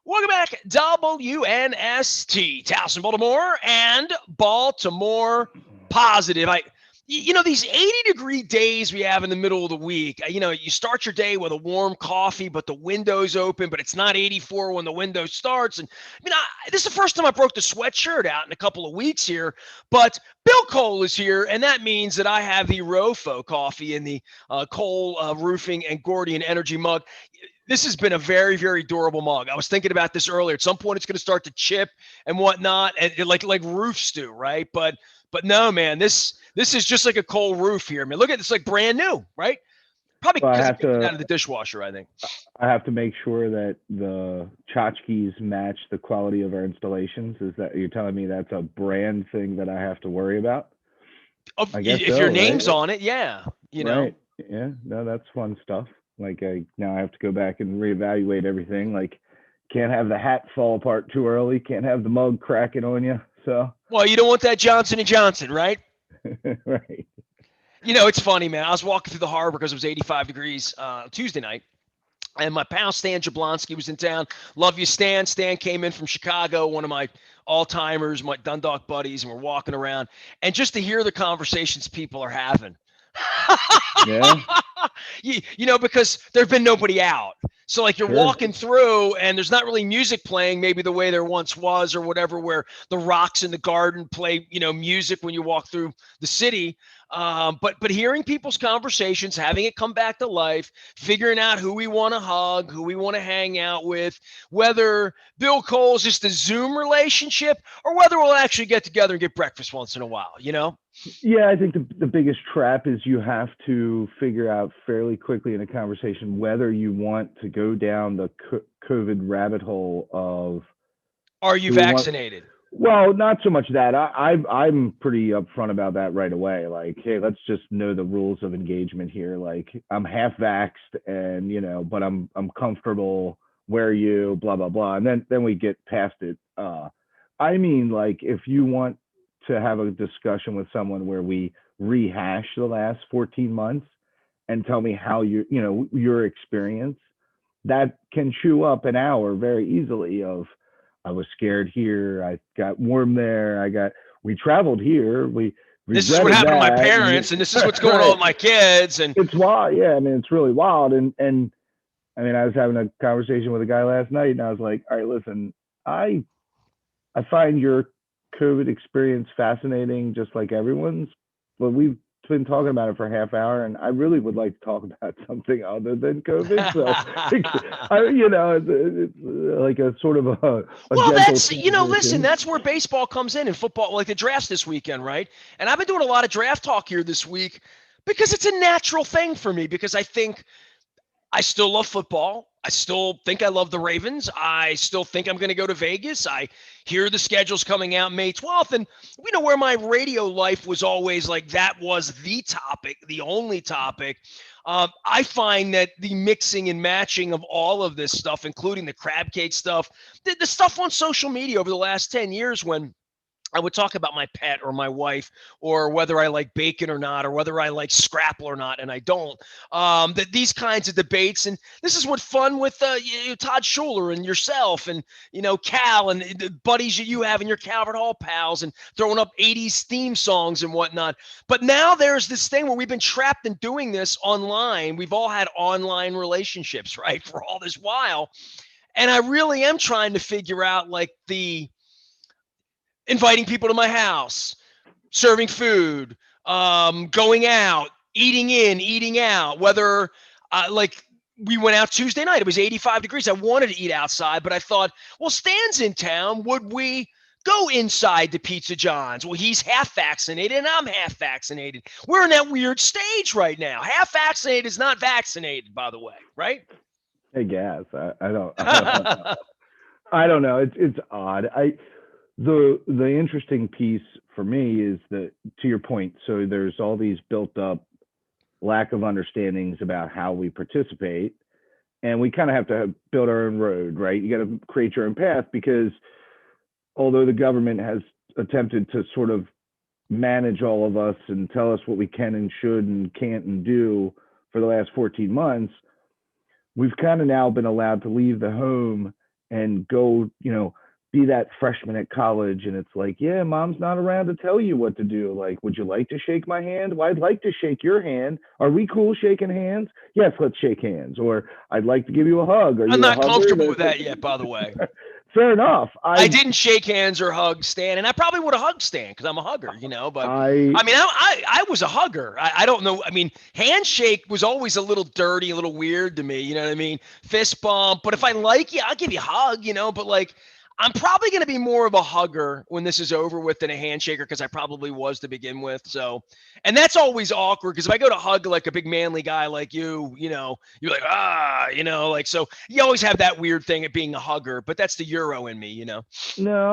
Welcome back, WNST, Towson, Baltimore, and Baltimore Positive. These 80-degree days we have in the middle of the week, you start your day with a warm coffee, but the window's open, but it's not 84 when the window starts. And this is the first time I broke the sweatshirt out in a couple of weeks here, but Bill Cole is here, and that means that I have the Rofo coffee in the Cole Roofing and Gordian Energy mug. This has been a very, very durable mug. I was thinking about this earlier. At some point, it's going to start to chip and whatnot, and like roofs do, right? But no, man, this is just like a Cole roof here. I mean, look at this, like brand new, right? Probably Well, because I took it out of the dishwasher, I think. I have to make sure that the tchotchkes match the quality of our installations. Is that you're telling me that's a brand thing that I have to worry about? I guess If so, your right? name's on it, yeah, Right. Yeah. No, that's fun stuff. Like now I have to go back and reevaluate everything. Like can't have the hat fall apart too early. Can't have the mug cracking on you. So Well, you don't want that Johnson and Johnson, right? right. It's funny, man. I was walking through the harbor because it was 85 degrees Tuesday night. And my pal Stan Jablonski was in town. Love you, Stan. Stan came in from Chicago, one of my all-timers, my Dundalk buddies, and we're walking around. And just to hear the conversations people are having. Yeah. Because there's been nobody out. So like you're Sure. walking through and there's not really music playing maybe the way there once was or whatever, where the rocks in the garden play, music when you walk through the city. But hearing people's conversations, having it come back to life, figuring out who we want to hug, who we want to hang out with, whether Bill Cole's just a Zoom relationship or whether we'll actually get together and get breakfast once in a while. Yeah, I think the biggest trap is you have to figure out fairly quickly in a conversation whether you want to go down the COVID rabbit hole of Are you do we want. vaccinated? Well, not so much that. I'm pretty upfront about that right away. Like, hey, let's just know the rules of engagement here. Like, I'm half vaxxed, and but I'm comfortable. Where are you? Blah blah blah. And then we get past it. I mean, like, if you want to have a discussion with someone where we rehash the last 14 months and tell me how your experience, that can chew up an hour very easily of I was scared here, I got warm there, we traveled here, we This is what regretted happened to my that. parents, and this is what's going on Right. with my kids. And It's wild. Yeah, I mean it's really wild. And I mean I was having a conversation with a guy last night and I was like, all right, listen, I I find your COVID experience fascinating, just like everyone's. But we've been talking about it for a half hour, and I really would like to talk about something other than COVID. So, it's like a sort of a well, gentle listen, transition. that's where baseball comes in and football, like the draft's this weekend, right? And I've been doing a lot of draft talk here this week because it's a natural thing for me because I think I still love football. I still think I love the Ravens. I still think I'm going to go to Vegas. I hear the schedules coming out May 12th. And we know where my radio life was always like that was the topic, the only topic. I find that the mixing and matching of all of this stuff, including the crab cake stuff, the stuff on social media over the last 10 years when I would talk about my pet or my wife or whether I like bacon or not or whether I like scrapple or not, and I don't. That these kinds of debates, and this is what fun with Todd Schuler and yourself and Cal and the buddies that you have and your Calvert Hall pals and throwing up 80s theme songs and whatnot. But now there's this thing where we've been trapped in doing this online. We've all had online relationships, right, for all this while. And I really am trying to figure out like the inviting people to my house, serving food, going out, eating in, eating out, whether like we went out Tuesday night, it was 85 degrees. I wanted to eat outside, but I thought, well, Stan's in town. Would we go inside to Pizza John's? Well, he's half vaccinated and I'm half vaccinated. We're in that weird stage right now. Half vaccinated is not vaccinated, by the way, right? I guess I don't know. It's odd. The interesting piece for me is that to your point. So there's all these built up lack of understandings about how we participate, and we kind of have to build our own road, right? You got to create your own path because although the government has attempted to sort of manage all of us and tell us what we can and should and can't and do for the last 14 months, we've kind of now been allowed to leave the home and go, be that freshman at college. And it's like, yeah, mom's not around to tell you what to do. Like, would you like to shake my hand? Well, I'd like to shake your hand. Are we cool shaking hands? Yes, let's shake hands. Or I'd like to give you a hug. Are I'm you a not hugger? comfortable with that yet, by the way. Fair enough. I didn't shake hands or hug Stan, and I probably would have hugged Stan because I'm a hugger, But I I mean, I was a hugger. I don't know. I mean, handshake was always a little dirty, a little weird to me. You know what I mean? Fist bump. But if I like you, I'll give you a hug. But like, I'm probably going to be more of a hugger when this is over with than a handshaker because I probably was to begin with. So, and that's always awkward because if I go to hug like a big manly guy like you, you're like, like, so you always have that weird thing of being a hugger, but that's the Euro in me. No,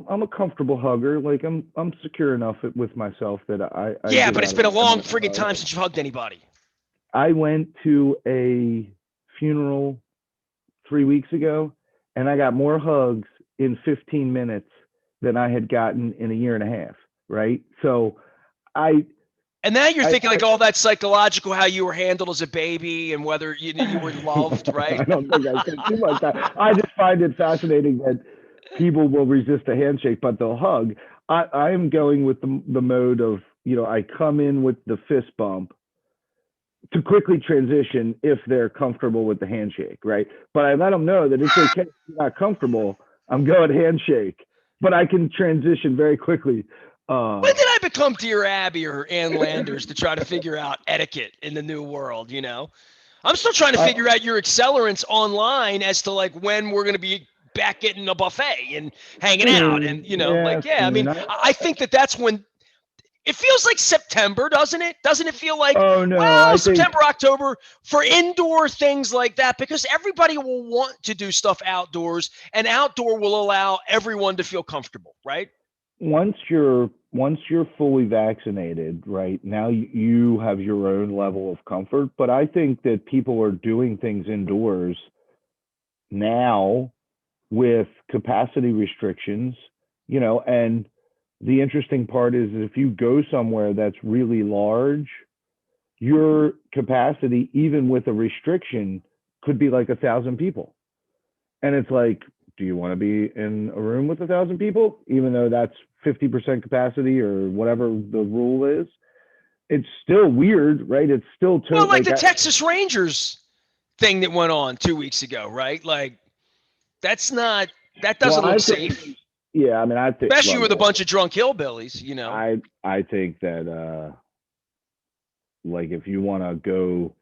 I'm a comfortable hugger. Like I'm secure enough with myself that I Yeah, give but it's out been a long a friggin' hug. time since you've hugged anybody. I went to a funeral 3 weeks ago, and I got more hugs in 15 minutes than I had gotten in a year and a half. Right. So I, And now you're I, thinking like all that psychological, how you were handled as a baby and whether you were loved, right? I don't think I said too much. I just find it fascinating that people will resist a handshake, but they'll hug. I am going with the mode of, I come in with the fist bump to quickly transition if they're comfortable with the handshake, right? But I let them know that it's okay if you're not comfortable. I'm going handshake, but I can transition very quickly. When did I become Dear Abby or Ann Landers to try to figure out etiquette in the new world, I'm still trying to figure out your accelerants online as to like when we're going to be back getting a buffet and hanging out. And, I mean, I think that's when it feels like September, doesn't it? Doesn't it feel like, oh no, well, I think September, October for indoor things like that? Because everybody will want to do stuff outdoors, and outdoor will allow everyone to feel comfortable, right? once you're fully vaccinated, right now you have your own level of comfort. But I think that people are doing things indoors now with capacity restrictions, and the interesting part is if you go somewhere that's really large, your capacity, even with a restriction, could be like 1,000 people. And it's like, do you want to be in a room with 1,000 people, even though that's 50% capacity or whatever the rule is? It's still weird, right? It's still Well, like the Texas Rangers thing that went on 2 weeks ago, right? Like that doesn't look safe. Yeah, I mean, I think, especially with a bunch of drunk hillbillies, I think that like if you want to go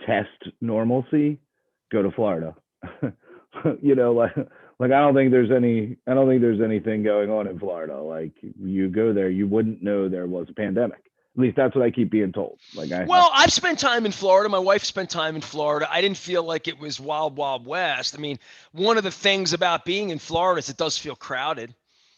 test normalcy, go to Florida. Like I don't think there's anything going on in Florida. Like you go there, you wouldn't know there was a pandemic. At least that's what I keep being told. I've spent time in Florida. My wife spent time in Florida. I didn't feel like it was wild, wild west. I mean, one of the things about being in Florida is it does feel crowded.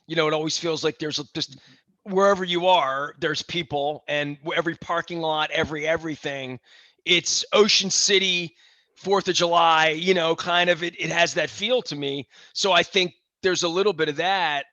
It always feels like there's just wherever you are, there's people, and every parking lot, everything. It's Ocean City, 4th of July, kind of it has that feel to me. So I think there's a little bit of that.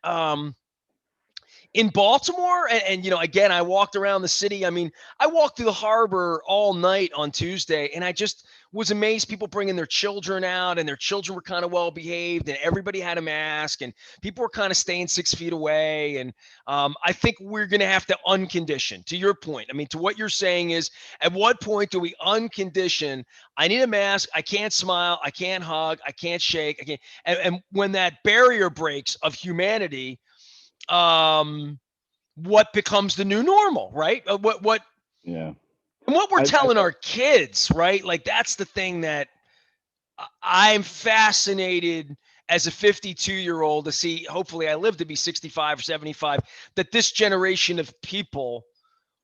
In Baltimore, and again, I walked around the city. I mean, I walked through the harbor all night on Tuesday, and I just was amazed. People bringing their children out, and their children were kind of well behaved, and everybody had a mask, and people were kind of staying 6 feet away. And I think we're going to have to uncondition. To your point, I mean, to what you're saying is, at what point do we uncondition? I need a mask. I can't smile. I can't hug. I can't shake. I can't. And when that barrier breaks of humanity, what becomes the new normal, right? Yeah. And what we're telling our kids, right? Like that's the thing that I'm fascinated as a 52-year-old to see. Hopefully I live to be 65 or 75, that this generation of people,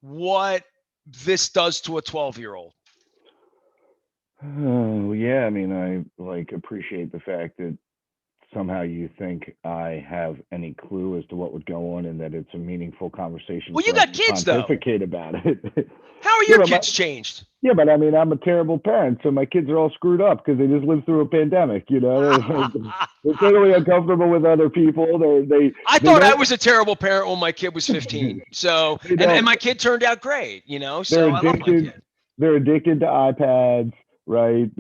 what this does to a 12-year-old. Oh yeah, I mean, I appreciate the fact that somehow you think I have any clue as to what would go on and that it's a meaningful conversation. Well, you got kids though. Pontificate about it. How are your kids changed? Yeah, but I mean, I'm a terrible parent, so my kids are all screwed up because they just lived through a pandemic. They're totally uncomfortable with other people. I thought I was a terrible parent when my kid was 15. So, and my kid turned out great. So I love my kid. They're addicted to iPads, right?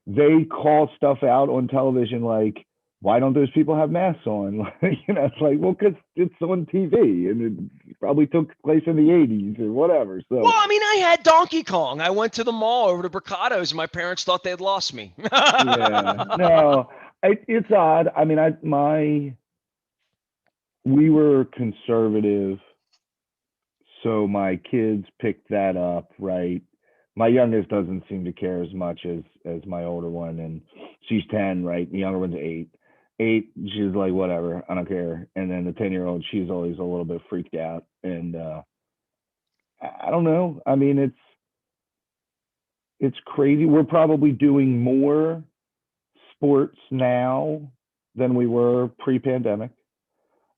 they call stuff out on television like, why don't those people have masks on? It's like, well, because it's on TV and it probably took place in the 80s or whatever. Well, So, I mean, I had Donkey Kong. I went to the mall over to Bricado's, and my parents thought they'd lost me. yeah, no, it's odd. I mean, we were conservative, so my kids picked that up, right? My youngest doesn't seem to care as much as my older one, and she's 10, right? The younger one's 8. 8, she's like, whatever, I don't care. And then the 10-year-old, she's always a little bit freaked out, and I don't know. I mean, it's crazy. We're probably doing more sports now than we were pre-pandemic.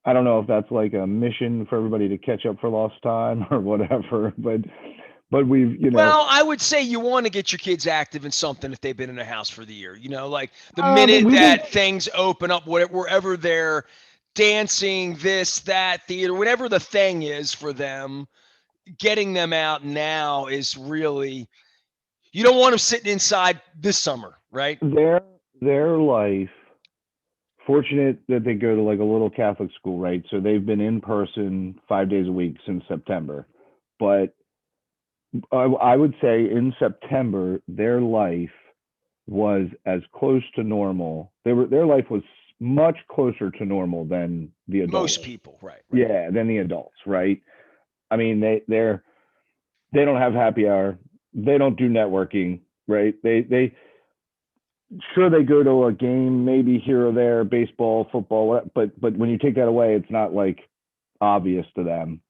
I don't know if that's like a mission for everybody to catch up for lost time or whatever, but we've, Well, I would say you want to get your kids active in something if they've been in a house for the year. Like the but minute we've been that things open up, wherever they're dancing, this, that, theater, whatever the thing is for them, getting them out now is really, you don't want them sitting inside this summer, right? their life. Fortunate that they go to like a little Catholic school, right? So they've been in person 5 days a week since September. But I would say in September, their life was as close to normal. Their life was much closer to normal than the adults. Most people, right? Yeah, than the adults, right? I mean, they don't have happy hour. They don't do networking, right? They sure they go to a game maybe here or there, baseball, football, but when you take that away, it's not like obvious to them.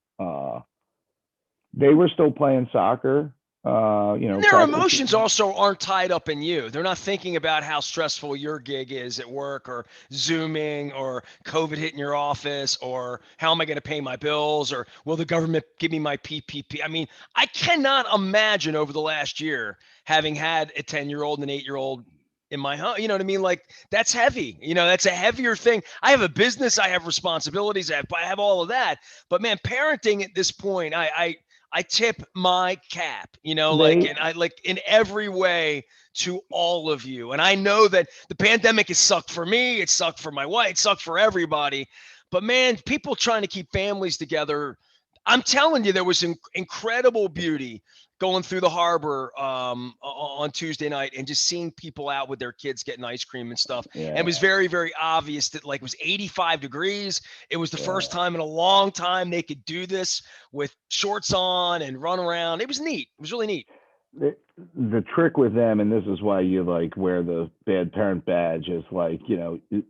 They were still playing soccer. And their emotions also aren't tied up in you. They're not thinking about how stressful your gig is at work or Zooming or COVID hitting your office or how am I going to pay my bills or will the government give me my PPP? I mean, I cannot imagine over the last year having had a 10-year-old and an 8-year-old in my home. You know what I mean? Like that's heavy. That's a heavier thing. I have a business. I have responsibilities. I have all of that. But man, parenting at this point, I tip my cap, they and I like in every way to all of you. And I know that the pandemic has sucked for me. It sucked for my wife. It sucked for everybody. But man, people trying to keep families together. I'm telling you, there was incredible beauty going through the harbor on Tuesday night and just seeing people out with their kids getting ice cream and stuff. And it was yeah very, very obvious that like it was 85 degrees. It was the first yeah. time in a long time they could do this with shorts on and run around. It was neat. It was really neat. The trick with them, and this is why you like wear the bad parent badge, is like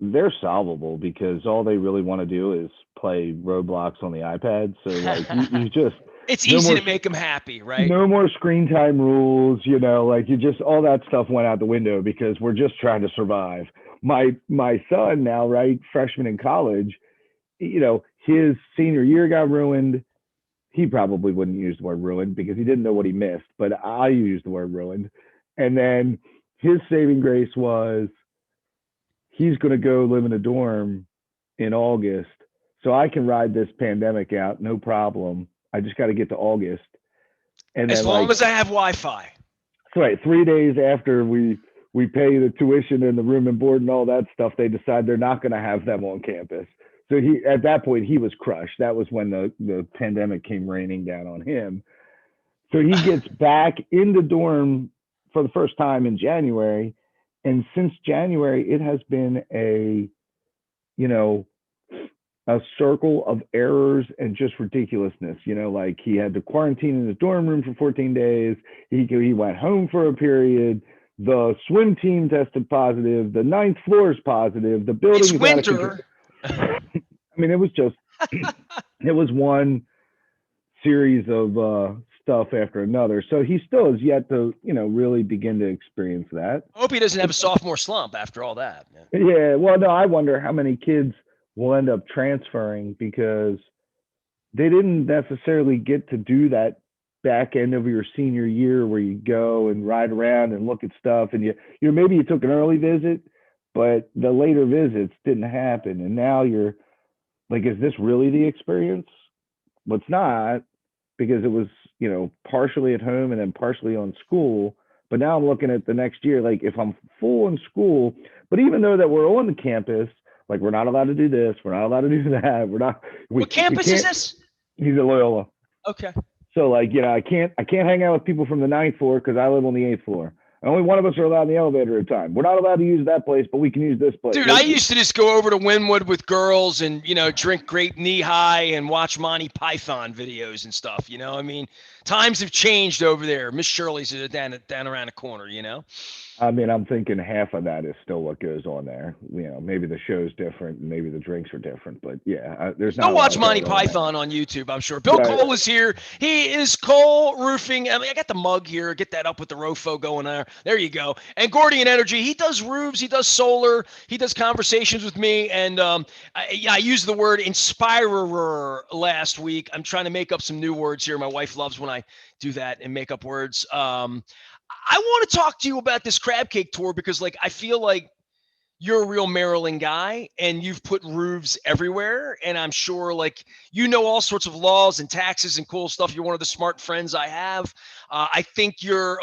they're solvable because all they really want to do is play Roblox on the iPad. So like you just It's no easy more to make them happy, right? no more screen time rules. Like you just all that stuff went out the window because we're just trying to survive. My son now, right, freshman in college, his senior year got ruined. He probably wouldn't use the word ruined because he didn't know what he missed, but I used the word ruined. And then his saving grace was he's going to go live in a dorm in August, so I can ride this pandemic out, no problem. I just got to get to August. And As then long like, as I have Wi-Fi. so right, 3 days after we pay the tuition and the room and board and all that stuff, they decide they're not going to have them on campus. So he at that point he was crushed. That was when the pandemic came raining down on him. So he gets back in the dorm for the first time in January. And since January, it has been you know, a circle of errors and just ridiculousness. Like he had to quarantine in his dorm room for 14 days. He went home for a period. The swim team tested positive. The ninth floor is positive. The It's building is out of control. winter. I mean, it was just, it was one series of stuff after another. So he still has yet to, really begin to experience that. I hope he doesn't have a sophomore slump after all that. Yeah. Well, no, I wonder how many kids will end up transferring because they didn't necessarily get to do that back end of your senior year where you go and ride around and look at stuff and maybe you took an early visit, but the later visits didn't happen. And now you're like, is this really the experience? Well, it's not because it was, partially at home and then partially on school, But now I'm looking at the next year, like if I'm full in school, but even though that we're on the campus, like we're not allowed to do this, we're not allowed to do that, we're not, What we campus is can't. this? He's at Loyola. Okay. So like, I can't hang out with people from the ninth floor because I live on the eighth floor. And only one of us are allowed in the elevator at a time. We're not allowed to use that place, but we can use this place. Dude, I used to just go over to Wynwood with girls and, drink grape knee high and watch Monty Python videos and stuff. I mean, times have changed over there. Miss Shirley's down around the corner, I mean, I'm thinking half of that is still what goes on there. Maybe the show's different and maybe the drinks are different, but yeah, there's not. Go a lot watch of Monty going on there. Python on YouTube, I'm sure. Bill Right. Cole is here. He is Cole Roofing. I mean, I got the mug here. Get that up with the Rofo going there. There you go. And Gordian Energy. He does roofs. He does solar. He does conversations with me. And I used the word inspirer last week. I'm trying to make up some new words here. My wife loves when I do that and make up words. I want to talk to you about this crab cake tour because, like, I feel like you're a real Maryland guy and you've put roofs everywhere. And I'm sure, like, all sorts of laws and taxes and cool stuff. You're one of the smart friends I have. I think you're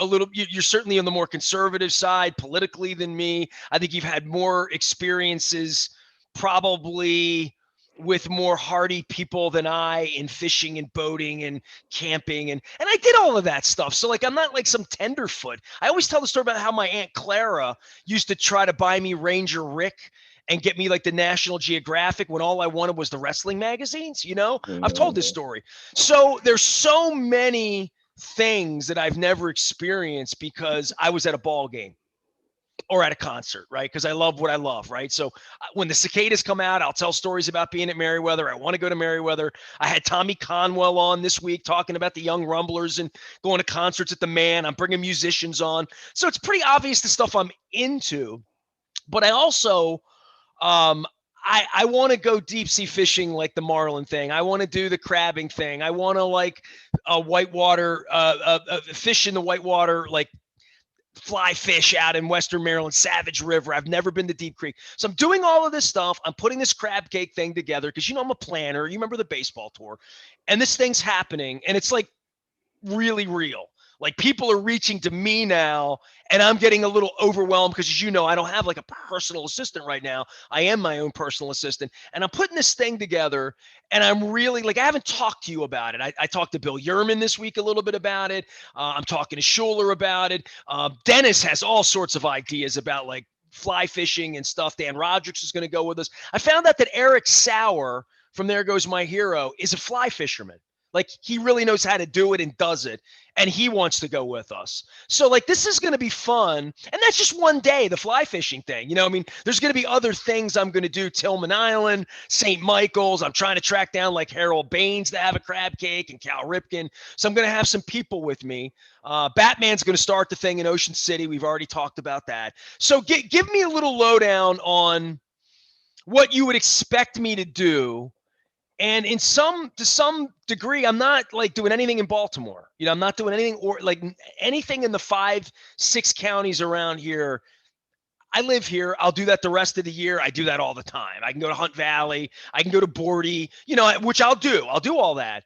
certainly on the more conservative side politically than me. I think you've had more experiences probably with more hardy people than I in fishing and boating and camping. And I did all of that stuff. So, like, I'm not like some tenderfoot. I always tell the story about how my Aunt Clara used to try to buy me Ranger Rick and get me like the National Geographic when all I wanted was the wrestling magazines. I've told this story. So there's so many things that I've never experienced because I was at a ball game or at a concert, right? Because I love what I love, right? So when the cicadas come out, I'll tell stories about being at Merriweather. I want to go to Merriweather. I had Tommy Conwell on this week talking about the young rumblers and going to concerts at the Man. I'm bringing musicians on. So it's pretty obvious the stuff I'm into. But I also, I want to go deep sea fishing like the marlin thing. I want to do the crabbing thing. I want to like whitewater, fish in the whitewater, like fly fish out in Western Maryland, Savage River. I've never been to Deep Creek. So I'm doing all of this stuff. I'm putting this crab cake thing together because, I'm a planner. You remember the baseball tour. And this thing's happening. And it's like really real. Like people are reaching to me now and I'm getting a little overwhelmed because, as you know, I don't have like a personal assistant right now. I am my own personal assistant and I'm putting this thing together and I'm really like, I haven't talked to you about it. I talked to Bill Yerman this week a little bit about it. I'm talking to Schuler about it. Dennis has all sorts of ideas about like fly fishing and stuff. Dan Rodricks is going to go with us. I found out that Eric Sauer from There Goes My Hero is a fly fisherman. Like he really knows how to do it and does it. And he wants to go with us. So like, this is going to be fun. And that's just one day, the fly fishing thing. I mean, there's going to be other things I'm going to do. Tillman Island, St. Michael's. I'm trying to track down like Harold Baines to have a crab cake and Cal Ripken. So I'm going to have some people with me. Batman's going to start the thing in Ocean City. We've already talked about that. So give me a little lowdown on what you would expect me to do. And to some degree, I'm not like doing anything in Baltimore. I'm not doing anything or like anything in the 5-6 counties around here. I live here. I'll do that the rest of the year. I do that all the time. I can go to Hunt Valley. I can go to Bordy, which I'll do. I'll do all that.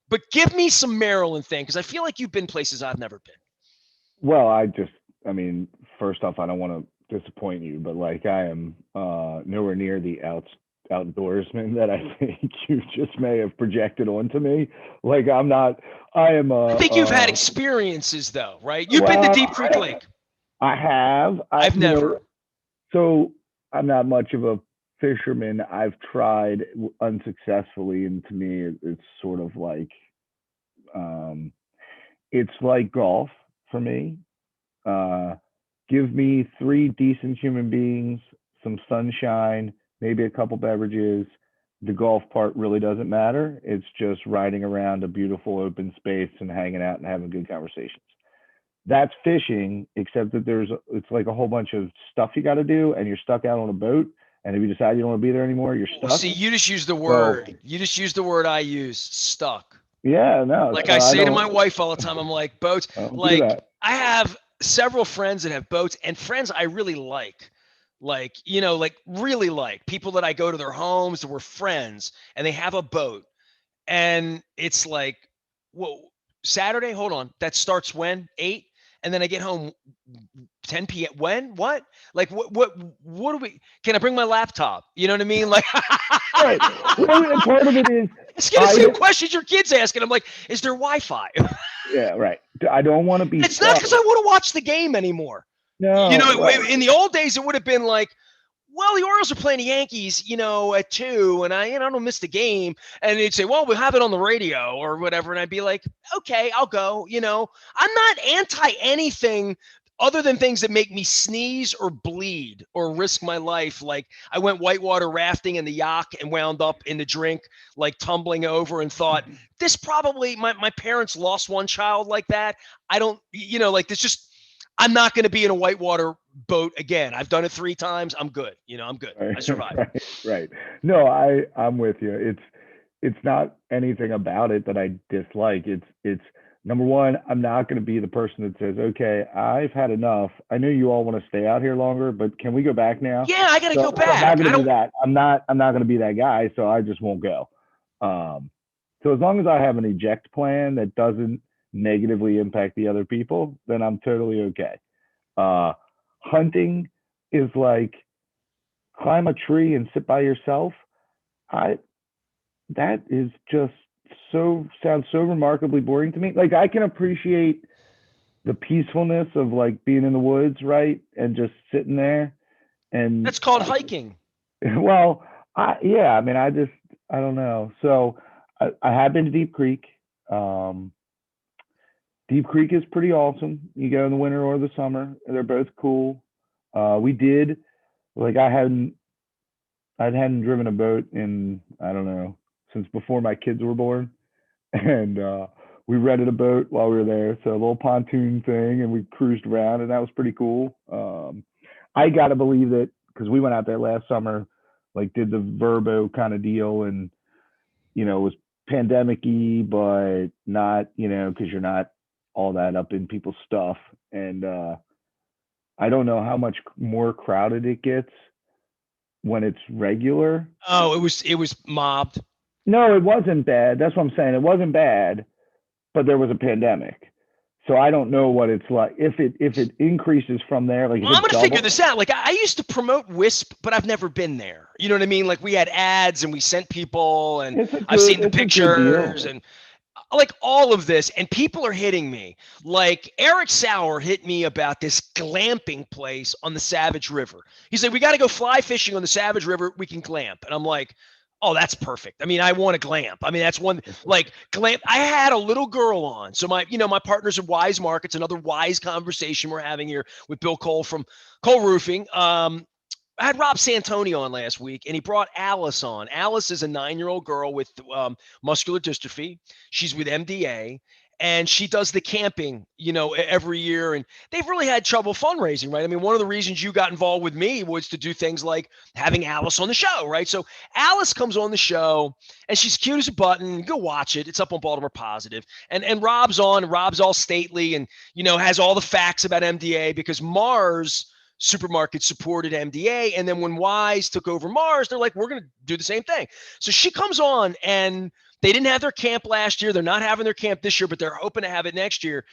But give me some Maryland thing because I feel like you've been places I've never been. Well, I mean, first off, I don't want to disappoint you, but like I am nowhere near the outdoorsman that I think you just may have projected onto me. Like I'm not. I think you've had experiences though, right? You've been to Deep Creek Lake. I have. I've never. So I'm not much of a fisherman. I've tried unsuccessfully, and to me, it's sort of like, it's like golf for me. Give me 3 decent human beings, some sunshine, maybe a couple beverages. The golf part really doesn't matter. It's just riding around a beautiful open space and hanging out and having good conversations. That's fishing, except that it's like a whole bunch of stuff you got to do, and you're stuck out on a boat. And if you decide you don't want to be there anymore, you're stuck. See, you just use the word. So, you just use the word I use, stuck. Yeah, no. Like I say to my wife all the time, I'm like, boats. Like I have several friends that have boats and friends I really like really like people that I go to their homes that we're friends and they have a boat. And it's like, whoa, Saturday, hold on. That starts when? 8? and then I get home 10 p.m. When? What? Like what do we? Can I bring my laptop? You know what I mean? Like Right. Well, and part of it is asking the I same don't. questions your kids asking. I'm like, is there Wi-Fi? Yeah, right. I don't want to be It's not stuck. because I want to watch the game anymore. You No, know, right. in the old days, it would have been like, well, the Orioles are playing the Yankees, at 2, and I don't miss the game. And they'd say, well, we'll have it on the radio or whatever. And I'd be like, okay, I'll go. I'm not anti anything other than things that make me sneeze or bleed or risk my life. Like I went whitewater rafting in the Yak and wound up in the drink, like tumbling over, and thought, this probably, my parents lost one child like that. I don't, like this just, I'm not going to be in a whitewater boat again. I've done it 3 times. I'm good. I'm good. Right, I survived. right, right. No, I'm with you. It's not anything about it that I dislike. It's number one, I'm not going to be the person that says, "Okay, I've had enough. I know you all want to stay out here longer, but can we go back now?" Yeah, I got to go So I'm not back. going I to be don't. that. I'm not going to be that guy. So I just won't go. Um, so as long as I have an eject plan that doesn't negatively impact the other people, then I'm totally okay. Uh, Hunting is like climb a tree and sit by yourself. I That is just so sounds so remarkably boring to me. Like I can appreciate the peacefulness of like being in the woods, right, and just sitting there. And That's called hiking. well, I mean, I don't know. So I have been to Deep Creek. Um, Deep Creek is pretty awesome. You go in the winter or the summer. They're both cool. We did like I hadn't driven a boat in I don't know since before my kids were born, and we rented a boat while we were there, so a little pontoon thing, and we cruised around, and that was pretty cool. I gotta believe that because we went out there last summer, like did the Verbo kind of deal, and it was pandemic-y, but not because you're not all that up in people's stuff, and I don't know how much more crowded it gets when it's regular. Oh, it was mobbed. No, it wasn't bad. That's what I'm saying. It wasn't bad, but there was a pandemic. So I don't know what it's like. If it increases from there, like if Well, I'm it gonna figure doubles. this out. Like I used to promote Wisp, but I've never been there. You know what I mean? Like we had ads and we sent people, and I've seen the It's a good pictures deal. and like all of this, and people are hitting me. Like Eric Sauer hit me about this glamping place on the Savage River. He said, we got to go fly fishing on the Savage River. We can glamp. And I'm like, oh, that's perfect. I mean, I want to glamp. I mean, that's one like glamp. I had a little girl on. So my partners at Wise Markets, another wise conversation we're having here with Bill Cole from Cole Roofing. I had Rob Santoni on last week, and he brought Alice on. Alice is a 9-year-old girl with muscular dystrophy. She's with MDA, and she does the camping, every year. And they've really had trouble fundraising, right? I mean, one of the reasons you got involved with me was to do things like having Alice on the show, right? So Alice comes on the show, and she's cute as a button. Go watch it. It's up on Baltimore Positive. And Rob's on. Rob's all stately, and has all the facts about MDA because Mars supermarket supported MDA. And then when Wise took over Mars, they're like, we're going to do the same thing. So she comes on, and they didn't have their camp last year. They're not having their camp this year, but they're hoping to have it next year.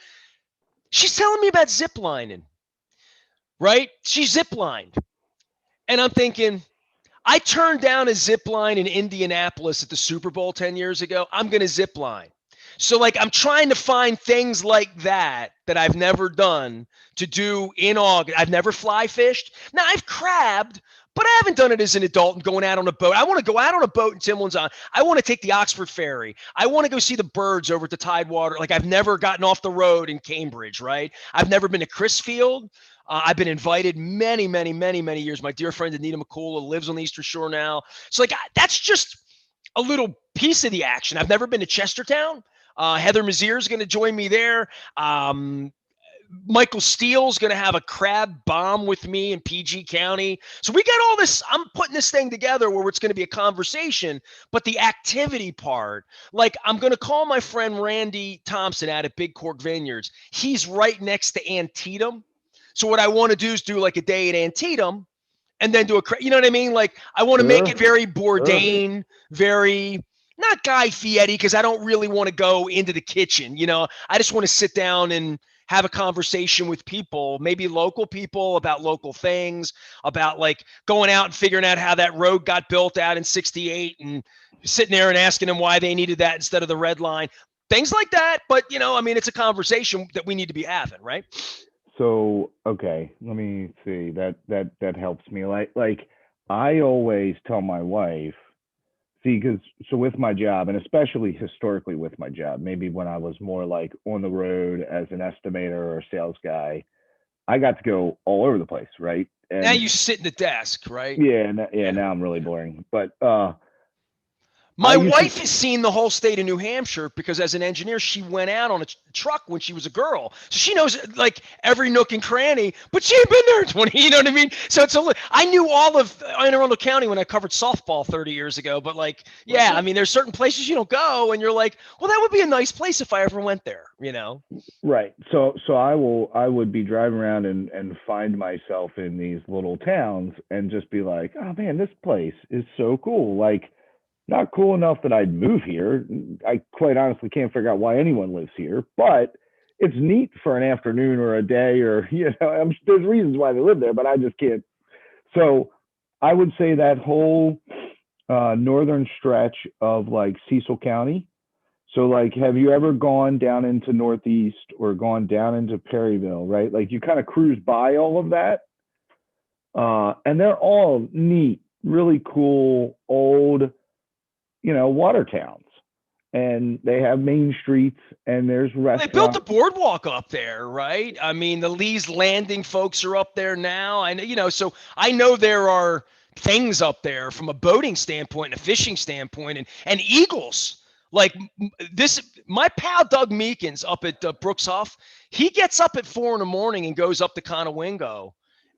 She's telling me about zip lining, right? She zip lined. And I'm thinking, I turned down a zip line in Indianapolis at the Super Bowl 10 years ago. I'm going to zip line. So like I'm trying to find things like that I've never done to do in August. I've never fly fished. Now I've crabbed, but I haven't done it as an adult and going out on a boat. I want to go out on a boat in Timlin's on. I want to take the Oxford Ferry. I want to go see the birds over at the Tidewater. Like I've never gotten off the road in Cambridge, right? I've never been to Crisfield. I've been invited many, many, many, many years. My dear friend Anita McCullough lives on the Eastern Shore now. So like that's just a little piece of the action. I've never been to Chestertown. Heather Mazier is going to join me there. Michael Steele's going to have a crab bomb with me in PG County. So we got all this. I'm putting this thing together where it's going to be a conversation, but the activity part, like I'm going to call my friend Randy Thompson out at Big Cork Vineyards. He's right next to Antietam. So what I want to do is do like a day at Antietam and then do you know what I mean? Like I want to make it Sure, very sure. Bourdain, very not Guy Fieri, because I don't really want to go into the kitchen. I just want to sit down and have a conversation with people, maybe local people, about local things, about like going out and figuring out how that road got built out in 68 and sitting there and asking them why they needed that instead of the red line, things like that. But, I mean, it's a conversation that we need to be having, right? So, okay, let me see. That helps me. Like I always tell my wife, see, because so with my job, and especially historically with my job, maybe when I was more like on the road as an estimator or a sales guy, I got to go all over the place, right? Now And you sit in the desk, right? yeah, yeah, Yeah. now I'm really boring. But I My used to, wife has seen the whole state of New Hampshire because as an engineer, she went out on a truck when she was a girl. So she knows like every nook and cranny, but she ain't been there in 20, you know what I mean? So I knew all of Anne Arundel County when I covered softball 30 years ago, but like, yeah, I mean, there's certain places you don't go and you're like, well, that would be a nice place if I ever went there, you know? right. So I would be driving around and find myself in these little towns and just be like, oh man, this place is so cool. Like not cool enough that I'd move here. I quite honestly can't figure out why anyone lives here, but it's neat for an afternoon or a day, or there's reasons why they live there, but I just can't. So I would say that whole northern stretch of like Cecil County. So like, have you ever gone down into Northeast or gone down into Perryville? Right, like you kind of cruise by all of that, and they're all neat, really cool, old water towns, and they have main streets and there's They built the restaurants. boardwalk up there, right? I mean, the Lee's Landing folks are up there now. I know, so I know there are things up there from a boating standpoint and a fishing standpoint, and eagles. Like this, my pal Doug Meekins up at Brooks Huff, he gets up at 4 in the morning and goes up to Conowingo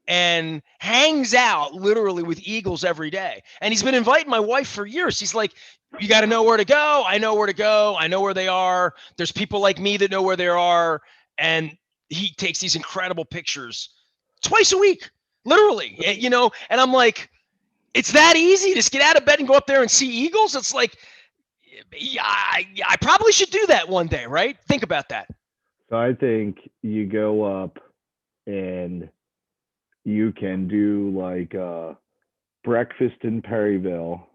and hangs out literally with eagles every day. And he's been inviting my wife for years. He's like, you got to know where to go. I know where to go. I know where they are. There's people like me that know where they are. And he takes these incredible pictures twice a week, literally, and I'm like, it's that easy. Just get out of bed and go up there and see eagles. It's like, yeah, I probably should do that one day, right? Think about that. So I think you go up and you can do like breakfast in Perryville,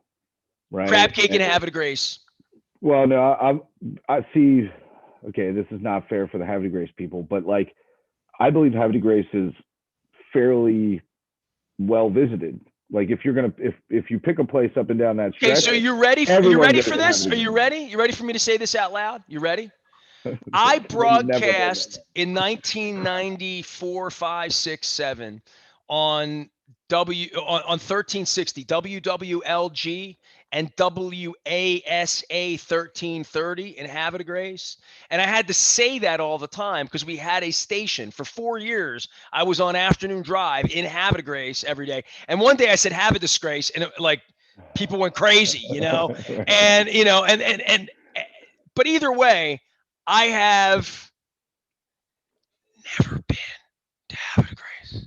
Crab right? cake and Havre de Grace. Well, no, I see. Okay, this is not fair for the Havre de Grace people, but like I believe Havre de Grace is fairly well visited. Like if you're gonna if you pick a place up and down that Okay, stretch, so you ready? You everyone ready goes for to Havre this? de Are you Grace. ready? You ready for me to say this out loud? You ready? I Never heard broadcast that. in 1994, 5, 6, 7 on on 1360 WWLG and WASA 1330 in Havre de Grace. And I had to say that all the time because we had a station for 4 years. I was on afternoon drive in Havre de Grace every day. And one day I said Havre disgrace, and like people went crazy, and but either way, I have never been to Havre de Grace.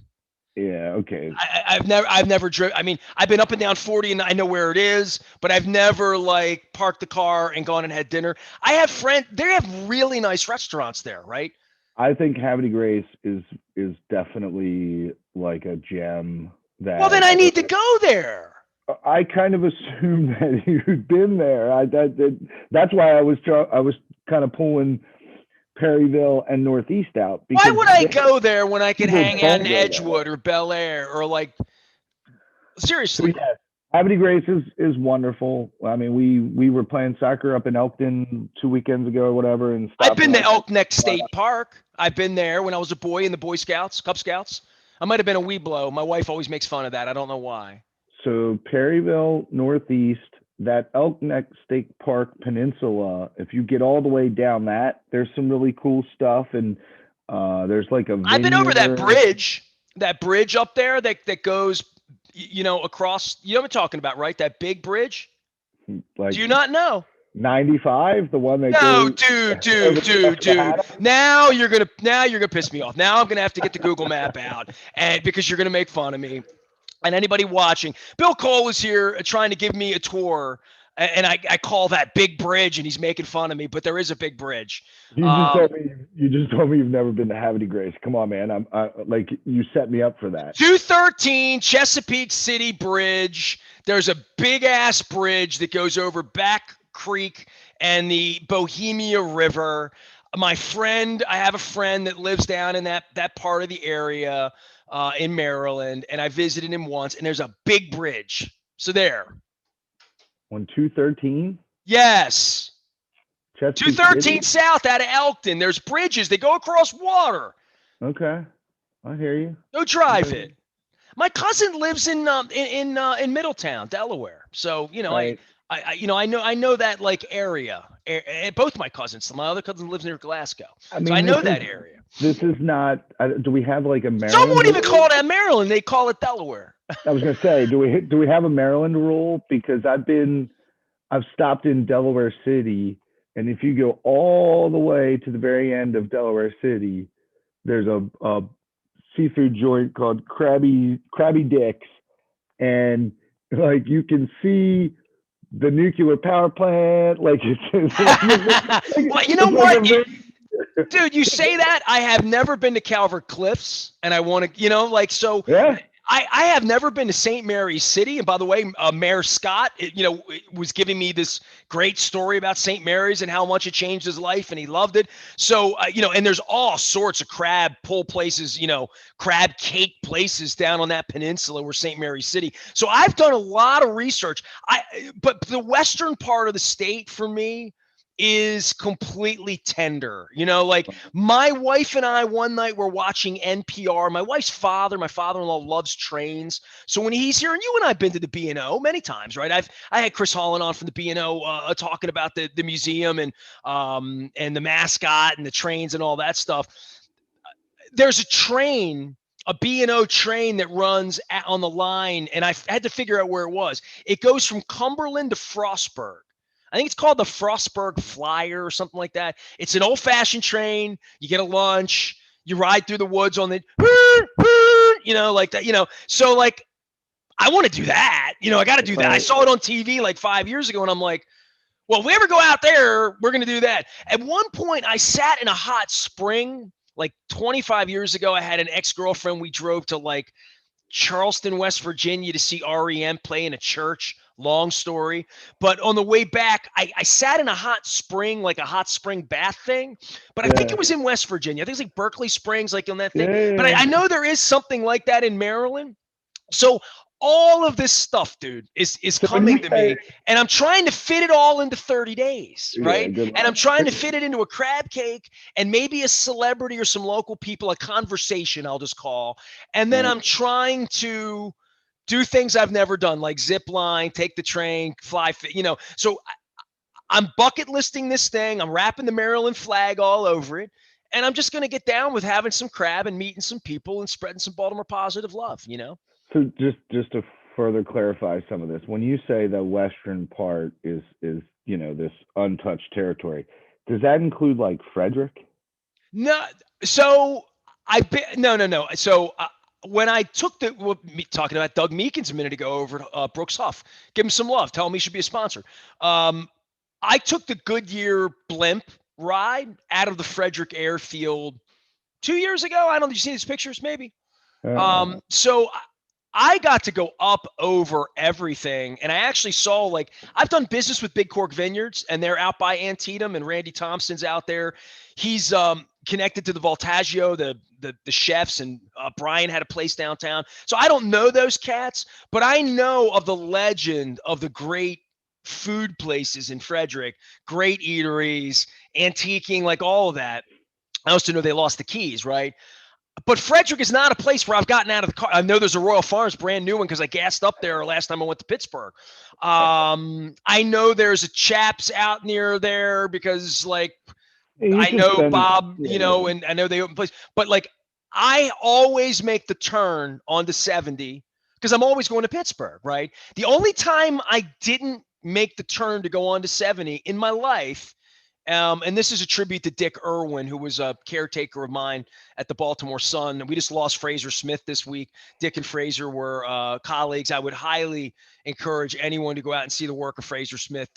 Yeah. Okay. I've never driven. I mean, I've been up and down 40 and I know where it is, but I've never like parked the car and gone and had dinner. I have friends, they have really nice restaurants there, right? I think Havre de Grace is definitely like a gem Well, then that I need to go there. I kind of assumed that you'd been there. That's why I was kind of pulling Perryville and Northeast out Why because would I go there when I could people hang out don't in go there. Edgewood or Bel Air or like So seriously? yeah, Havre de Grace is wonderful. I mean, we were playing soccer up in Elkton 2 weekends ago or whatever, and I've stopped been in. to Elk Neck State Park. I've been there when I was a boy in the Boy Scouts, Cub Scouts. I might have been a Weeblo. My wife always makes fun of that. I don't know why. So Perryville, Northeast, that Elk Neck State Park Peninsula. If you get all the way down that, there's some really cool stuff, and there's like a I've been over vineyard. that bridge up there that goes, across. You know what I'm talking about, right? That big bridge. Like Do you not know? 95, the one that No, goes dude, over dude, the dude, dude. Susquehanna. Now you're gonna piss me off. Now I'm gonna have to get the Google map out, and because you're gonna make fun of me. And anybody watching, Bill Cole was here trying to give me a tour And I call that Big Bridge, and he's making fun of me, but there is a big bridge. You just told me you've never been to Havre Grace. Come on, man. Like you set me up for that. 213 Chesapeake City Bridge. There's a big ass bridge that goes over Back Creek and the Bohemia River. I have a friend that lives down in that part of the area in Maryland, and I visited him once, and there's a big bridge. So there. On 213? Yes. Chesapeake 213 City? South out of Elkton. There's bridges. They go across water. Okay. I hear you. Go drive it. My cousin lives in Middletown, Delaware. So, Right. I know that like area. Both my cousins. My other cousin lives near Glasgow. I mean, so I know that area. This is not. Do we have like a Maryland? Some won't even call it Maryland. They call it Delaware. I was gonna say, do we have a Maryland rule? Because I've stopped in Delaware City, and if you go all the way to the very end of Delaware City, there's a seafood joint called Krabby Dick's, and like you can see the nuclear power plant. Like it's well, you know what? Dude, you say that. I have never been to Calvert Cliffs, and I want to, so. Yeah. I have never been to St. Mary's City. And by the way, Mayor Scott, was giving me this great story about St. Mary's and how much it changed his life, and he loved it. So, and there's all sorts of crab pull places, crab cake places down on that peninsula where St. Mary's City. So I've done a lot of research. But the western part of the state for me is completely tender. Like my wife and I one night were watching NPR. My father-in-law loves trains. So when he's here, and you and I have been to the B&O many times, right? I had Chris Holland on from the B&O talking about the museum and the mascot and the trains and all that stuff. There's a B&O train that runs on the line, and I had to figure out where it was. It goes from Cumberland to Frostburg. I think it's called the Frostburg Flyer or something like that. It's an old-fashioned train. You get a lunch. You ride through the woods on the, like that, So, like, I want to do that. I got to do that. I saw it on TV like 5 years ago, and I'm like, well, if we ever go out there, we're going to do that. At one point, I sat in a hot spring like 25 years ago. I had an ex-girlfriend. We drove to, like, Charleston, West Virginia to see REM play in a church. Long story. But on the way back, I sat in a hot spring, like a hot spring bath thing. But I think it was in West Virginia. I think it's like Berkeley Springs, like on that thing. Yeah. But I know there is something like that in Maryland. So all of this stuff, dude, is coming to me. And I'm trying to fit it all into 30 days, right? And I'm trying to fit it into a crab cake and maybe a celebrity or some local people, a conversation I'll just call. And then I'm trying to do things I've never done, like zip line, take the train, fly, So I'm bucket listing this thing. I'm wrapping the Maryland flag all over it. And I'm just going to get down with having some crab and meeting some people and spreading some Baltimore positive love, So just to further clarify some of this, when you say the western part is this untouched territory, does that include like Frederick? No. So no. So when I took talking about Doug Meekins a minute ago over at Brooks Huff, give him some love. Tell him he should be a sponsor. I took the Goodyear blimp ride out of the Frederick Airfield 2 years ago. I don't know. Did you see these pictures? Maybe. So I got to go up over everything. And I actually saw, like, I've done business with Big Cork Vineyards, and they're out by Antietam, and Randy Thompson's out there. He's connected to the Voltaggio, the chefs, and Brian had a place downtown. So I don't know those cats, but I know of the legend of the great food places in Frederick, great eateries, antiquing, like all of that. I also know they lost the keys, right? But Frederick is not a place where I've gotten out of the car. I know there's a Royal Farms brand new one because I gassed up there last time I went to Pittsburgh. I know there's a Chaps out near there because, like, I know Bob, and I know they open place. But, like, I always make the turn onto 70 because I'm always going to Pittsburgh, right? The only time I didn't make the turn to go on to 70 in my life And this is a tribute to Dick Irwin, who was a caretaker of mine at the Baltimore Sun. We just lost Fraser Smith this week. Dick and Fraser were colleagues. I would highly encourage anyone to go out and see the work of Fraser Smith.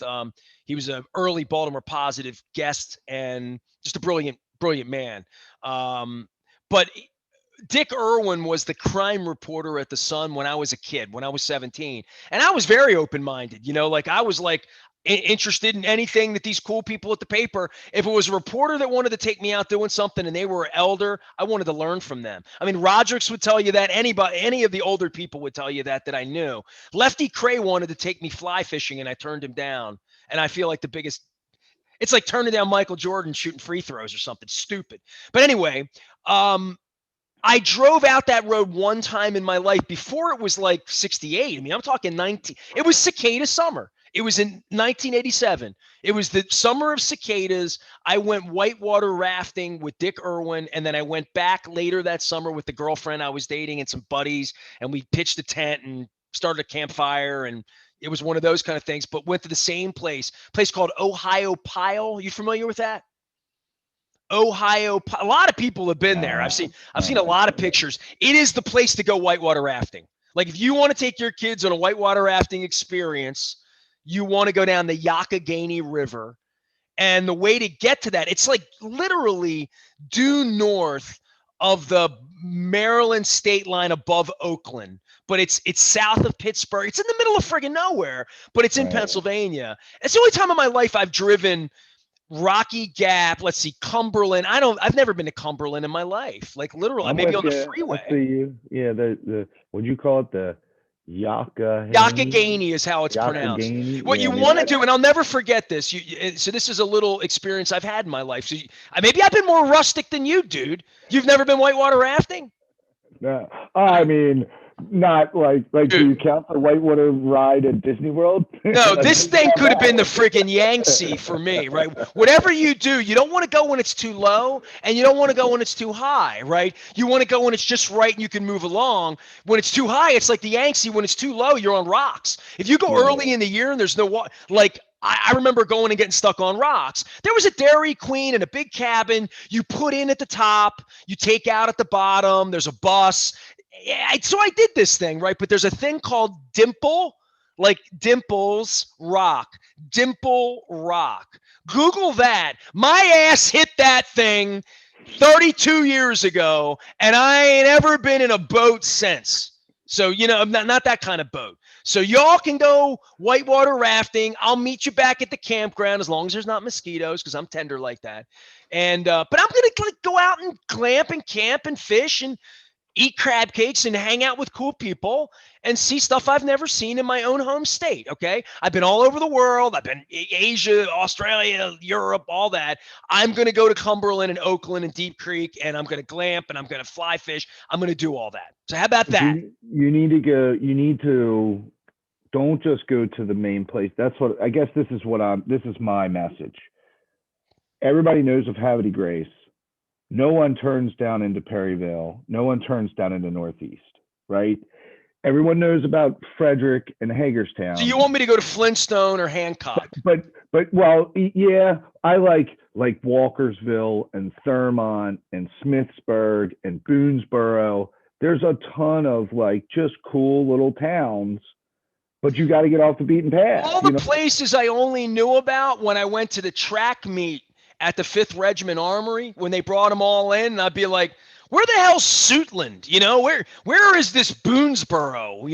He was an early Baltimore Positive guest and just a brilliant, brilliant man. But Dick Irwin was the crime reporter at the Sun when I was a kid, when I was 17. And I was very open-minded, like I was like interested in anything that these cool people at the paper, if it was a reporter that wanted to take me out doing something and they were elder, I wanted to learn from them. I mean, Roderick's would tell you that, any of the older people would tell you that I knew. Lefty Cray wanted to take me fly fishing and I turned him down. And I feel like it's like turning down Michael Jordan shooting free throws or something stupid. But anyway, I drove out that road one time in my life before it was like 68. I mean, I'm talking 19. It was cicada summer. It was in 1987. It was the summer of cicadas. I went whitewater rafting with Dick Irwin, and then I went back later that summer with the girlfriend I was dating and some buddies, and we pitched a tent and started a campfire, and it was one of those kind of things, but went to the same place called Ohio Pile. You familiar with that? Ohio. A lot of people have been there. I've seen a lot of pictures. It is the place to go whitewater rafting. Like if you want to take your kids on a whitewater rafting experience, you want to go down the Youghiogheny River. And the way to get to that, it's like literally due north of the Maryland state line above Oakland, but it's south of Pittsburgh. It's in the middle of friggin' nowhere, but it's in Pennsylvania. It's the only time in my life I've driven Rocky Gap, let's see, Cumberland. I've never been to Cumberland in my life. Like literally, maybe on the freeway. The would you call it the Youghiogheny is how it's pronounced. What you want to do, and I'll never forget this. So this is a little experience I've had in my life. So maybe I've been more rustic than you, dude. You've never been whitewater rafting? No, I mean, not like do you count the whitewater ride at Disney World? No, this thing could have been the freaking Yangtze for me, right? Whatever you do, you don't want to go when it's too low and you don't want to go when it's too high, right? You want to go when it's just right and you can move along. When it's too high, it's like the Yangtze. When it's too low, you're on rocks. If you go early in the year and there's no water, like I remember going and getting stuck on rocks. There was a Dairy Queen and a big cabin. You put in at the top, you take out at the bottom. There's a bus. So I did this thing, right? But there's a thing called Dimple, like Dimples Rock. Dimple Rock. Google that. My ass hit that thing 32 years ago, and I ain't ever been in a boat since. So, not that kind of boat. So y'all can go whitewater rafting. I'll meet you back at the campground as long as there's not mosquitoes, because I'm tender like that. And but I'm gonna go out and glamp and camp and fish and eat crab cakes and hang out with cool people and see stuff I've never seen in my own home state. Okay. I've been all over the world. I've been Asia, Australia, Europe, all that. I'm going to go to Cumberland and Oakland and Deep Creek, and I'm going to glamp and I'm going to fly fish. I'm going to do all that. So how about that? You need to don't just go to the main place. That's what, I guess this is my message. Everybody knows of Havity Grace. No one turns down into Perryville. No one turns down into Northeast, right? Everyone knows about Frederick and Hagerstown. So you want me to go to Flintstone or Hancock? But well, yeah, I like Walkersville and Thurmont and Smithsburg and Boonesboro. There's a ton of just cool little towns, but you got to get off the beaten path. All the places I only knew about when I went to the track meet at the 5th Regiment Armory when they brought them all in, and I'd be like, where the hell's Suitland? Where is this Boonesboro?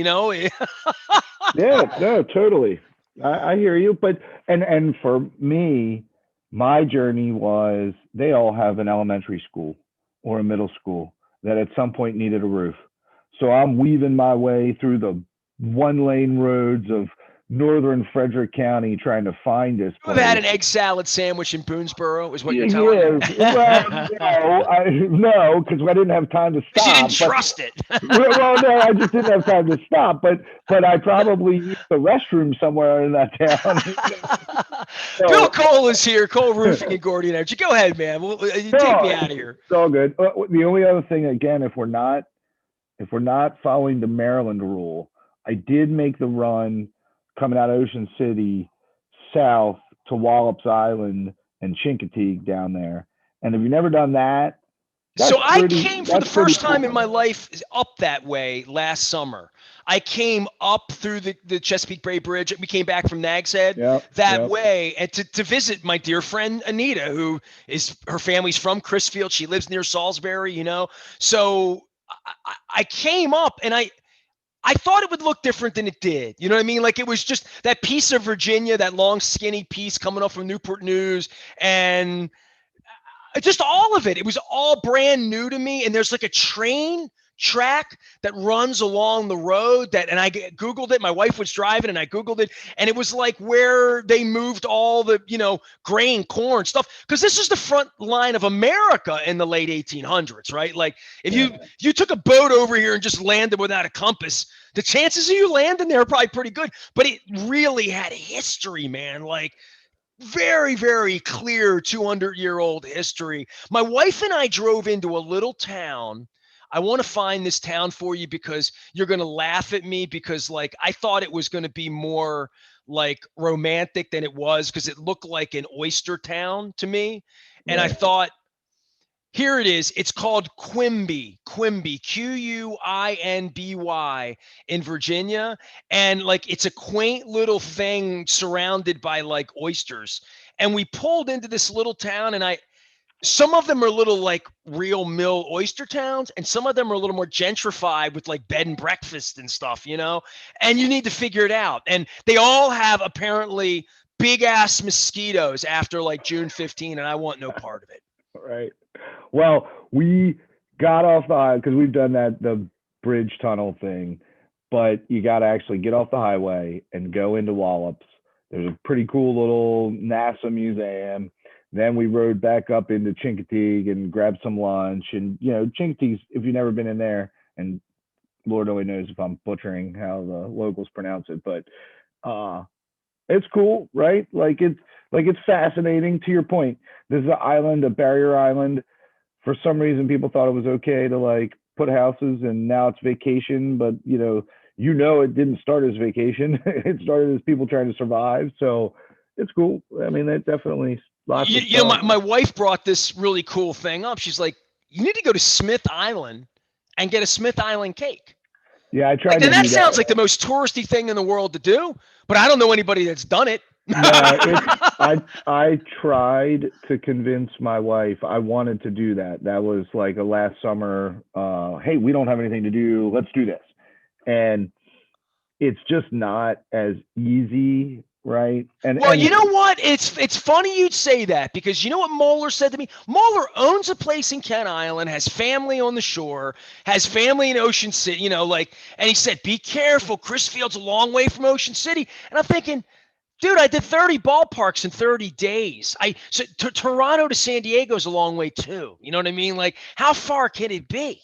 Yeah, no, totally. I hear you. But and for me, my journey was they all have an elementary school or a middle school that at some point needed a roof. So I'm weaving my way through the 1-lane roads of northern Frederick County trying to find this place. I've had an egg salad sandwich in Boonesboro, is what you're telling me. Well, no, because I didn't have time to stop. You didn't trust it. Well, no, I just didn't have time to stop. But I probably used the restroom somewhere in that town. Bill Cole is here. Cole Roofing and Gordy Energy. Go ahead, man. Take me out of here. It's all good. The only other thing, again, if we're not following the Maryland rule, I did make the run coming out of Ocean City south to Wallops Island and Chincoteague down there. And if you've never done that, So I came for the that's pretty first time in cool. my life up that way last summer. I came up through the Chesapeake Bay Bridge. We came back from Nag's Head Yep, that yep. way, and to visit my dear friend Anita, who is her family's from Chrisfield. She lives near Salisbury, you know. So I came up, and I thought it would look different than it did. You know what I mean? Like it was just that piece of Virginia, that long skinny piece coming up from Newport News, and just all of it. It was all brand new to me. And there's like a train track that runs along the road and I Googled it. My wife was driving and I Googled it. And it was like where they moved all the, grain, corn stuff. Cause this is the front line of America in the late 1800s, right? Like if Yeah. you took a boat over here and just landed without a compass, the chances of you landing there are probably pretty good, but it really had history, man. Like very, very clear 200-year-old history. My wife and I drove into a little town. I want to find this town for you because you're going to laugh at me because like I thought it was going to be more like romantic than it was because it looked like an oyster town to me. And I Right. thought, here it is. It's called Quimby, Quinby, in Virginia. And like it's a quaint little thing surrounded by like oysters. And we pulled into this little town and some of them are little like real mill oyster towns and some of them are a little more gentrified with like bed and breakfast and stuff, and you need to figure it out. And they all have apparently big ass mosquitoes after like June 15 and I want no part of it. Right. Well, we got off the because we've done the bridge tunnel thing, but you got to actually get off the highway and go into Wallops. There's a pretty cool little NASA museum. Then we rode back up into Chincoteague and grabbed some lunch. And Chincoteague's, if you've never been in there, and Lord only knows if I'm butchering how the locals pronounce it, but it's cool, right? It's fascinating. To your point, this is an island, a barrier island. For some reason, people thought it was okay to like put houses, and now it's vacation. But it didn't start as vacation. It started as people trying to survive. So it's cool. I mean, it definitely lots of stuff. My wife brought this really cool thing up. She's like, you need to go to Smith Island and get a Smith Island cake. Yeah, I Like, tried to and that do sounds that. like the most touristy thing in the world to do, but I don't know anybody that's done it. No, I tried to convince my wife. I wanted to do that. That was like a last summer. Hey, we don't have anything to do. Let's do this. And it's just not as easy, right? Well, you know what? It's funny you'd say that because you know what Moeller said to me? Moeller owns a place in Kent Island, has family on the shore, has family in Ocean City, and he said, be careful. Chrisfield's a long way from Ocean City. And I'm thinking, dude, I did 30 ballparks in 30 days. Toronto to San Diego is a long way too. You know what I mean? Like, how far can it be?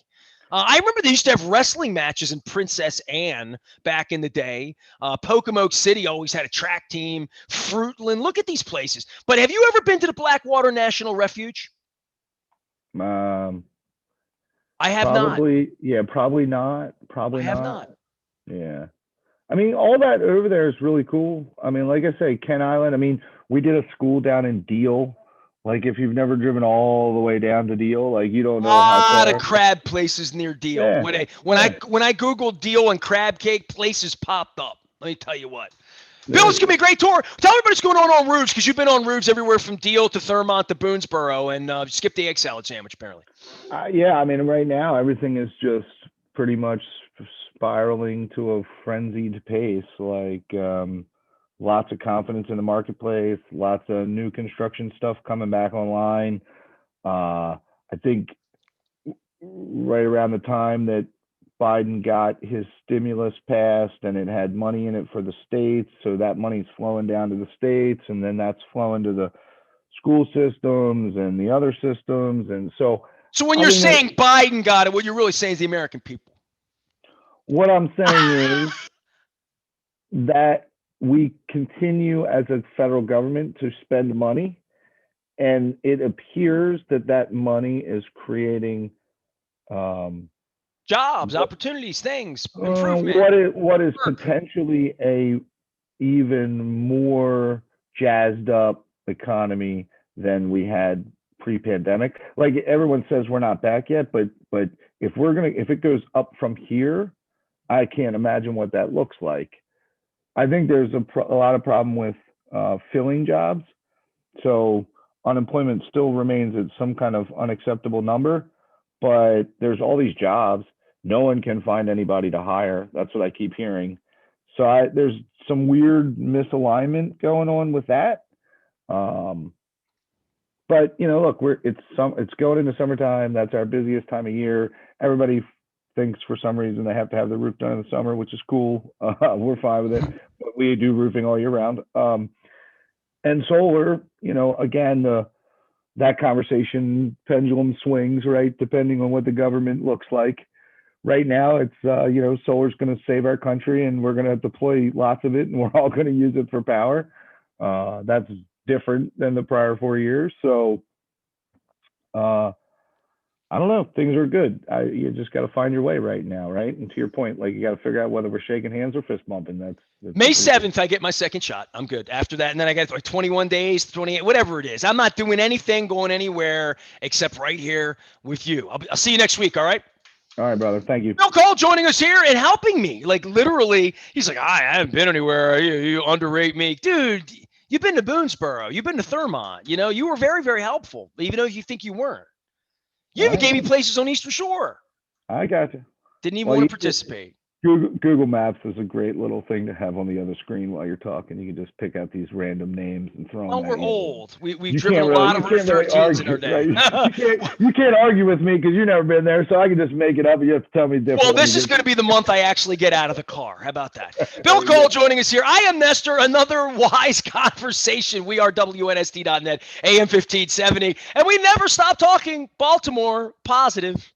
I remember they used to have wrestling matches in Princess Anne back in the day. Pocomoke City always had a track team. Fruitland, look at these places. But have you ever been to the Blackwater National Refuge? Um, I have not. probably, yeah, probably not. I Probably have not. not. Yeah. I mean, all that over there is really cool. I mean, like I say, Kent Island. I mean, we did a school down in Deal. Like, if you've never driven all the way down to Deal, like you don't A know how lot of far. crab places near Deal. Yeah. When I Googled Deal and crab cake, places popped up. Let me tell you what. Yeah. Bill, it's gonna be a great tour. Tell everybody what's going on roofs because you've been on roofs everywhere from Deal to Thurmont to Boonesboro, and skip the egg salad sandwich apparently. Yeah. I mean, right now everything is just pretty much spiraling to a frenzied pace. Like, lots of confidence in the marketplace, lots of new construction stuff coming back online. I think right around the time that Biden got his stimulus passed and it had money in it for the states, so that money's flowing down to the states, and then that's flowing to the school systems and the other systems, and so So when I you're mean, saying Biden got it, what you're really saying is the American people. what I'm saying is that we continue as a federal government to spend money, and it appears that that money is creating Jobs, what opportunities, things, improvement. what is Work. potentially a even more jazzed up economy than we had pre-pandemic. Like everyone says, we're not back yet, but if it goes up from here, I can't imagine what that looks like. I think there's a lot of problem with filling jobs. So unemployment still remains at some kind of unacceptable number, but there's all these jobs. No one can find anybody to hire. That's what I keep hearing. So there's some weird misalignment going on with that. But look, it's going into summertime. That's our busiest time of year. Everybody thinks for some reason they have to have the roof done in the summer, which is cool. We're fine with it. But we do roofing all year round. And solar, again, that conversation pendulum swings, right, depending on what the government looks like. Right now, it's solar's going to save our country, and we're going to deploy lots of it, and we're all going to use it for power. That's different than the prior 4 years. So I don't know. Things are good. You just got to find your way right now, right? And to your point, like you got to figure out whether we're shaking hands or fist bumping. That's May 7th, I get my second shot. I'm good. After that, and then I got like 21 days, 28, whatever it is. I'm not doing anything, going anywhere except right here with you. I'll see you next week. All right. All right, brother. Thank you. Bill Cole joining us here and helping me. Like literally, he's like, I haven't been anywhere. You underrate me, dude. You've been to Boonesboro. You've been to Thurmont. You were very, very helpful, even though you think you weren't. You even gave me places on Eastern Shore. I got you. Didn't even want to participate. Google Maps is a great little thing to have on the other screen while you're talking. You can just pick out these random names and throw them. Oh, we're old. We've driven a lot of Route 13s in our day. Right? You can't argue with me because you've never been there, so I can just make it up, and you have to tell me different. Well, this is going to be the month I actually get out of the car. How about that? Bill Cole joining us here. I am Nestor. Another wise conversation. We are WNST.net, AM 1570, and we never stop talking Baltimore positive.